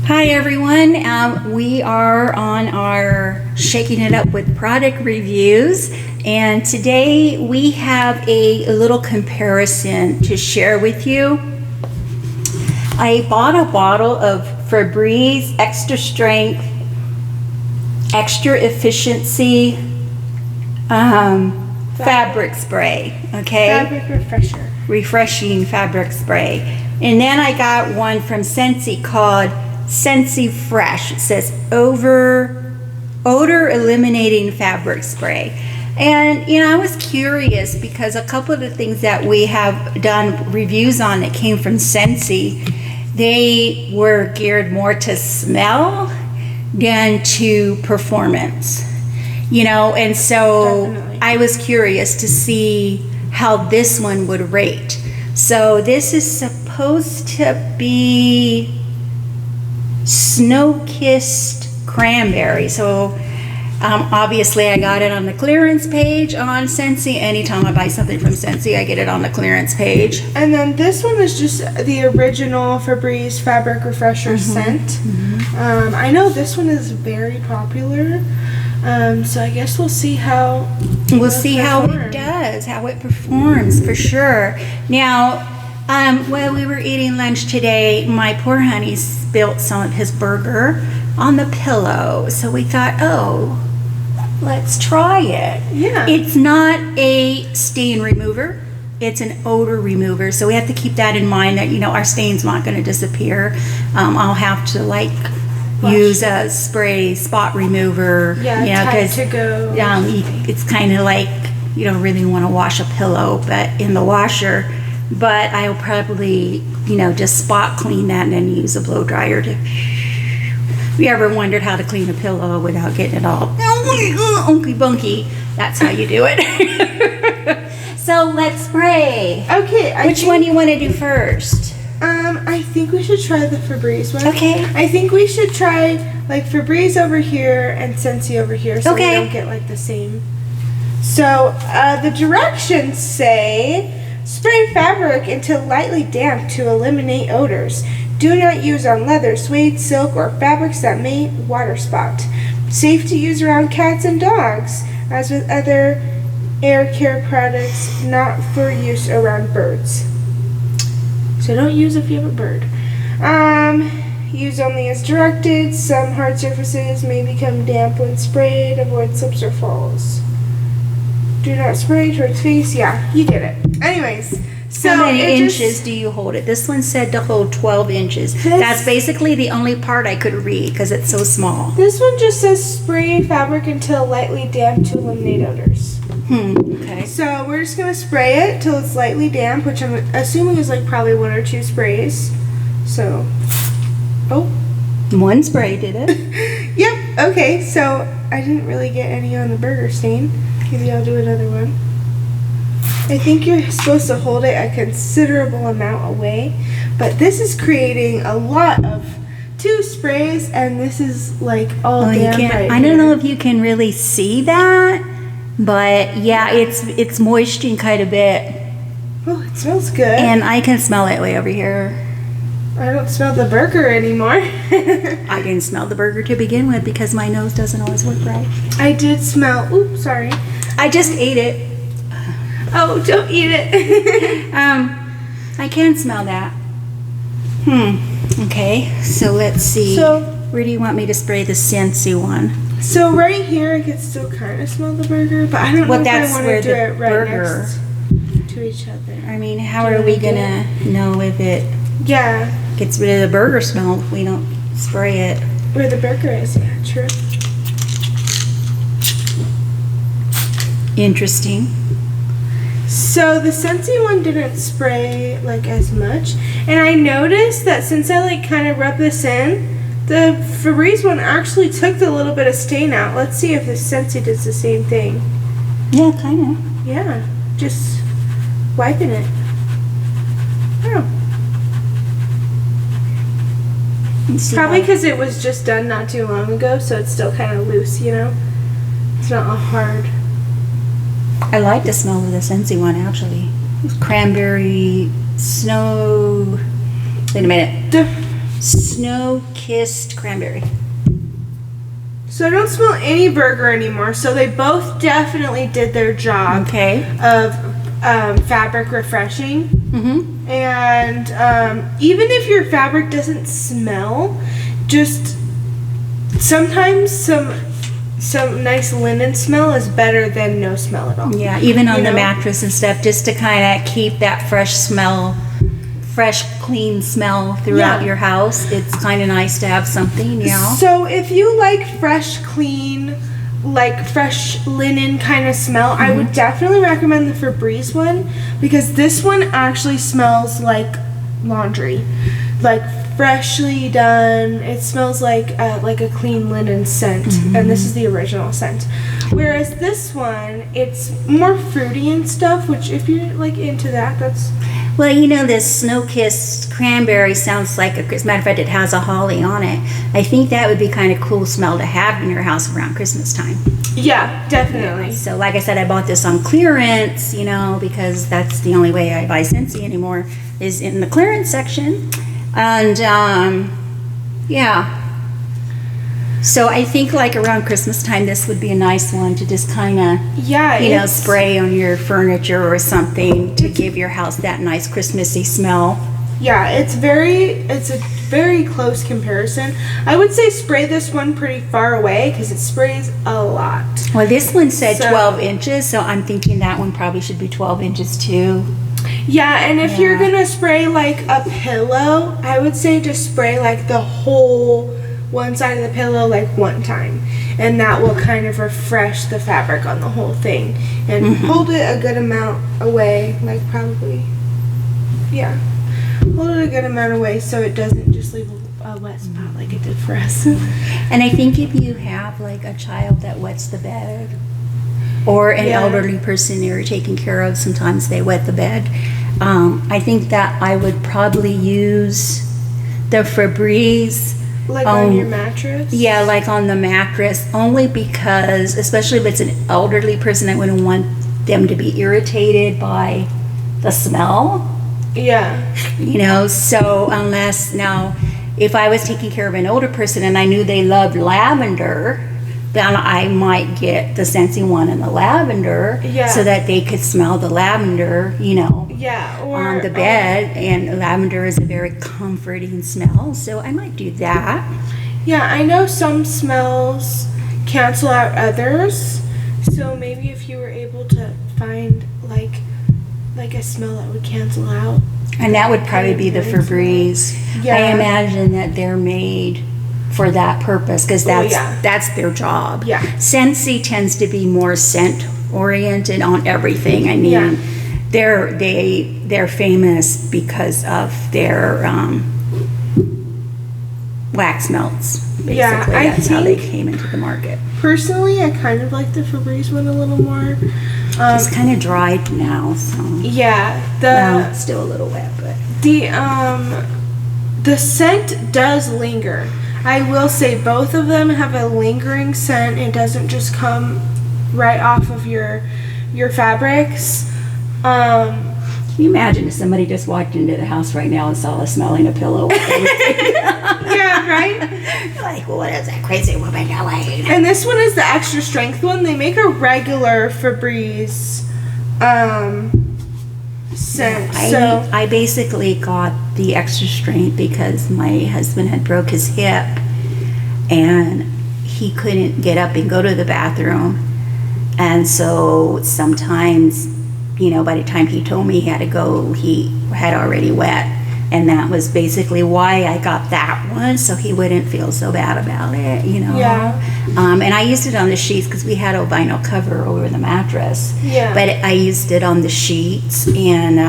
Hi everyone, we are on our Shaking It Up with product reviews, and today we have a little comparison to share with you. I bought a bottle of Febreze Extra Strength, Extra Efficiency fabric spray, okay? Fabric refresher. Refreshing fabric spray. And then I got one from Scentsy called Scentsy Fresh. It says odor eliminating fabric spray. And you know, I was curious because a couple of the things that we have done reviews on that came from Scentsy, they were geared more to smell than to performance. You know, and so Definitely. I was curious to see how this one would rate. So this is supposed to be snow-kissed cranberry. So obviously I got it on the clearance page on Scentsy. Anytime I buy something from Scentsy, I get it on the clearance page. And then this one is just the original Febreze fabric refresher scent. I know this one is very popular. So I guess we'll see how We'll see how it does, how it performs for sure. Now, while we were eating lunch today, my poor honey spilt some of his burger on the pillow. So we thought, oh, let's try it. Yeah. It's not a stain remover. It's an odor remover. So we have to keep that in mind that, you know, our stain's not going to disappear. I'll have to use a spray spot remover. Yeah, you know, time to go. it's kind of like you don't really want to wash a pillow but in the washer, but I'll probably, you know, just spot clean that and then use a blow dryer to. If you ever wondered how to clean a pillow without getting it all unky bunky, that's how you do it. So let's spray. Okay. Which one do you want to do first? I think we should try the Febreze one. Okay. I think we should try like Febreze over here and Scentsy over here, so Okay. we don't get like the same. So the directions say spray fabric until lightly damp to eliminate odors. Do not use on leather, suede, silk, or fabrics that may water spot. Safe to use around cats and dogs, as with other air care products, not for use around birds. So don't use if you have a bird. Use only as directed. Some hard surfaces may become damp when sprayed. Avoid slips or falls. Do not spray towards face. Yeah, you get it. Anyways, so How many it inches do you hold it? This one said to hold 12 inches. That's basically the only part I could read because it's so small. This one just says spray fabric until lightly damp to eliminate odors. Okay. So we're just gonna spray it till it's lightly damp, which I'm assuming is like probably 1 or 2 sprays. So, One spray did it. yep. Okay. So I didn't really get any on the burger stain. Maybe I'll do another one. I think you're supposed to hold it a considerable amount away, but this is creating a lot of 2 sprays, and this is like all Well, you damp can't. right I don't here. know if you can really see that, but yeah, it's moisturing quite a bit, Oh, it smells good. and I can smell it way over here. I don't smell the burger anymore. I didn't smell the burger to begin with because my nose doesn't always work right. I did smell. Oops, sorry. I just ate it. Oh, don't eat it. I can smell that. Okay, so let's see. So- where do you want me to spray the Scentsy one? So right here, I can still kind of smell the burger, but I don't Well, know if that's I want where to do the it right burger- next to each other. I mean, how Do you are we wanna do gonna know if it Yeah, gets rid of the burger smell if we don't spray it? where the burger is. Yeah, true. Interesting. So the Scentsy one didn't spray like as much, and I noticed that since I like kind of rubbed this in, the Febreze one actually took the little bit of stain out. Let's see if the Scentsy does the same thing. Yeah, kind of. Yeah, just wiping it. Oh, probably because it was just done not too long ago, so it's still kind of loose, you know? It's not all hard. I like the smell of the Scentsy one actually. Cranberry, snow. Wait a minute. The Snow-kissed cranberry. So I don't smell any burger anymore. So they both definitely did their job Okay. of fabric refreshing. Mm-hmm. And even if your fabric doesn't smell, just sometimes some nice linen smell is better than no smell at all. Yeah, even on You the know? mattress and stuff, just to kind of keep that fresh, clean smell throughout Yeah. your house. It's kind of nice to have something, you know? So if you like fresh, clean, like fresh linen kind of smell, I would definitely recommend the Febreze one, because this one actually smells like laundry, like freshly done. It smells like a clean linen scent, and this is the original scent. Whereas this one, it's more fruity and stuff, which if you're like into that, that's Well, this snow-kissed cranberry sounds like as a matter of fact, it has a holly on it. I think that would be kind of cool smell to have in your house around Christmas time. yeah, definitely. So, like I said, I bought this on clearance, because that's the only way I buy Scentsy anymore is in the clearance section. And, yeah. So I think like around Christmas time, this would be a nice one to just kind of, Yeah, it's- spray on your furniture or something to give your house that nice Christmassy smell. Yeah, it's a very close comparison. I would say spray this one pretty far away because it sprays a lot. Well, this one said So- 12 inches, so I'm thinking that one probably should be 12 inches too. Yeah, and if you're Yeah. gonna spray like a pillow, I would say just spray like the whole one side of the pillow like one time, and that will kind of refresh the fabric on the whole thing and hold it a good amount away, like probably, yeah, hold it a good amount away so it doesn't just leave a wet spot like it did for us. And I think if you have like a child that wets the bed or an Yeah. elderly person you're taking care of, sometimes they wet the bed. I think that I would probably use the Febreze. Like on your mattress? Yeah, like on the mattress, only because, especially if it's an elderly person, I wouldn't want them to be irritated by the smell. Yeah. So unless now, if I was taking care of an older person and I knew they loved lavender, then I might get the Scentsy one in the lavender, Yeah. so that they could smell the lavender, Yeah, or on the bed. And lavender is a very comforting smell, so I might do that. Yeah, I know some smells cancel out others. So maybe if you were able to find like a smell that would cancel out. And that would probably be the Very Febreze. Yeah. I imagine that they're made for that purpose because that's their job. Yeah. Scentsy tends to be more scent oriented on everything. I mean, Yeah. they're famous because of their wax melts. Basically, Yeah, I that's how they think- came into the market. Personally, I kind of like the Febreze one a little more. It's kind of dried now, so Yeah, well, it's still a little wet, but the scent does linger. I will say both of them have a lingering scent. It doesn't just come right off of your fabrics. can you imagine if somebody just walked into the house right now and saw us smelling a pillow? Yeah, right? Like, what is that crazy woman doing? And this one is the extra strength one. They make a regular Febreze scent. So I basically got the extra strength because my husband had broke his hip and he couldn't get up and go to the bathroom. And so sometimes, by the time he told me he had to go, he had already wet. And that was basically why I got that one, so he wouldn't feel so bad about it, Yeah. And I used it on the sheets because we had a vinyl cover over the mattress. Yeah. But I used it on the sheets, and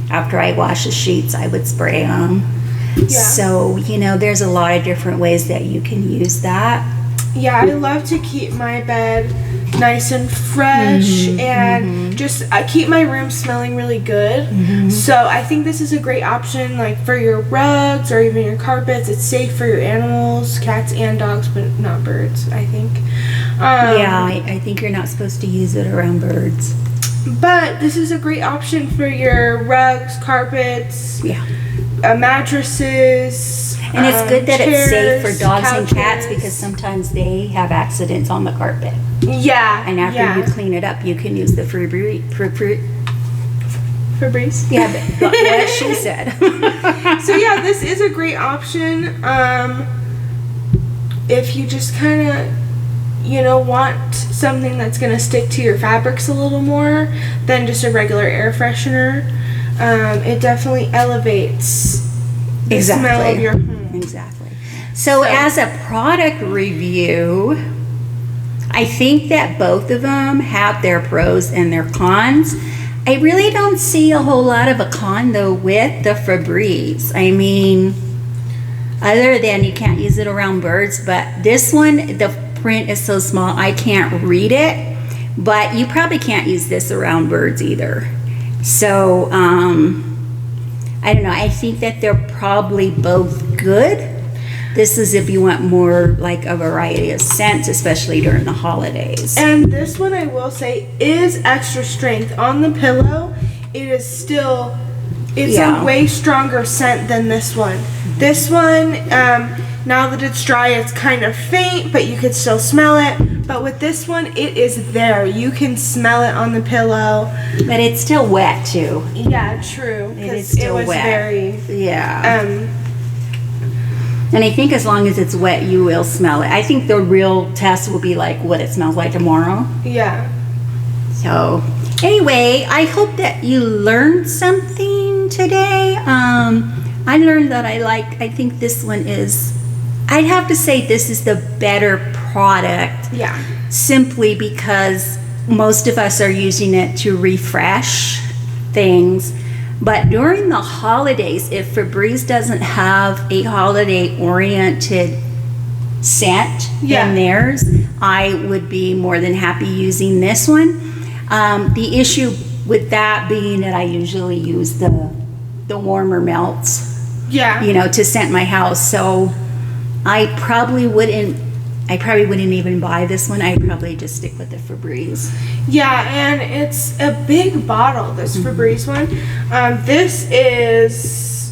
after I wash the sheets, I would spray them. Yeah. So, there's a lot of different ways that you can use that. yeah, I love to keep my bed nice and fresh and just keep my room smelling really good. So I think this is a great option like for your rugs or even your carpets. It's safe for your animals, cats and dogs, but not birds, I think. Yeah, I think you're not supposed to use it around birds. But this is a great option for your rugs, carpets, Yeah. mattresses. And it's good that it's safe for chairs, dogs and cats couches. because sometimes they have accidents on the carpet. Yeah. And after you clean it up, you can use the Febreze. Yeah, but what she said. So yeah, this is a great option. If you just kind of, want something that's going to stick to your fabrics a little more than just a regular air freshener, it definitely elevates the smell of your home. Exactly. So as a product review, I think that both of them have their pros and their cons. I really don't see a whole lot of a con though with the Febreze. I mean, other than you can't use it around birds, but this one, the print is so small I can't read it, but you probably can't use this around birds either. So I don't know, I think that they're probably both good. This is if you want more like a variety of scents, especially during the holidays. And this one, I will say, is extra strength. On the pillow, it is still, it's a way stronger scent than this one. This one, now that it's dry, it's kind of faint, but you can still smell it. But with this one, it is there. You can smell it on the pillow. But it's still wet too. Yeah, true. It is still was wet. Very, and I think as long as it's wet, you will smell it. I think the real test will be like what it smells like tomorrow. Yeah. So anyway, I hope that you learned something today. I learned that I think this one is, I'd have to say this is the better product. Yeah. Simply because most of us are using it to refresh things. But during the holidays, if Febreze doesn't have a holiday-oriented scent in theirs, I would be more than happy using this one. The issue with that being that I usually use the warmer melts, to scent my house. So I probably wouldn't even buy this one. I'd probably just stick with the Febreze. Yeah, and it's a big bottle, this Febreze one. This is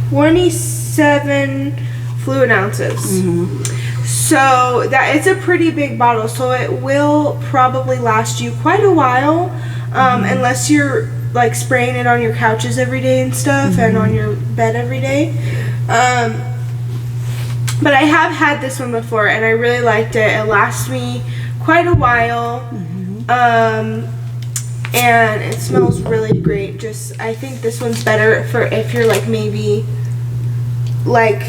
27 fluid ounces. So that it's a pretty big bottle, so it will probably last you quite a while, unless you're like spraying it on your couches every day and stuff, and on your bed every day. But I have had this one before, and I really liked it. It lasts me quite a while, and it smells really great. I think this one's better for if you're like maybe like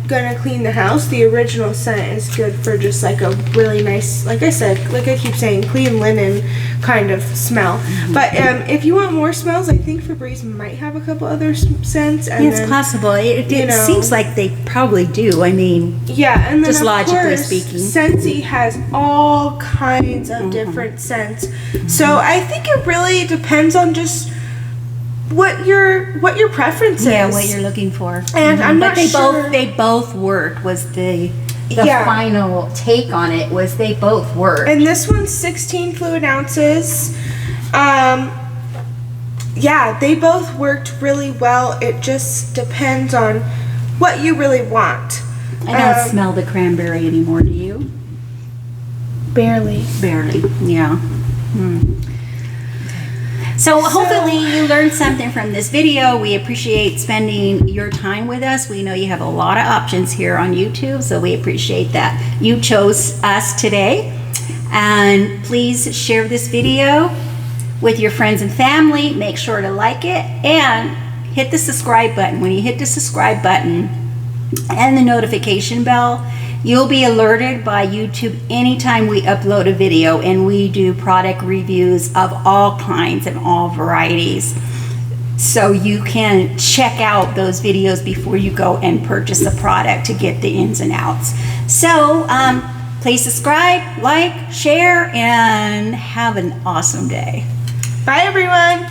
gonna clean the house. The original scent is good for just like a really nice, like I said, like I keep saying, clean linen kind of smell. But if you want more smells, I think Febreze might have a couple other scents. And it's possible. It seems like they probably do. I mean, and then just of logically course, speaking, Scentsy has all kinds of different scents. So I think it really depends on just what your preference is. Yeah, what you're looking for. And I'm not sure. They both worked. Was the final take on it was they both worked. And this one's 16 fluid ounces. They both worked really well. It just depends on what you really want. I don't smell the cranberry anymore, do you? Barely. Yeah. So hopefully you learned something from this video. We appreciate spending your time with us. We know you have a lot of options here on YouTube, so we appreciate that you chose us today. And please share this video with your friends and family. Make sure to like it and hit the subscribe button. When you hit the subscribe button and the notification bell, you'll be alerted by YouTube anytime we upload a video, and we do product reviews of all kinds and all varieties. So you can check out those videos before you go and purchase a product to get the ins and outs. So please subscribe, like, share, and have an awesome day. Bye, everyone.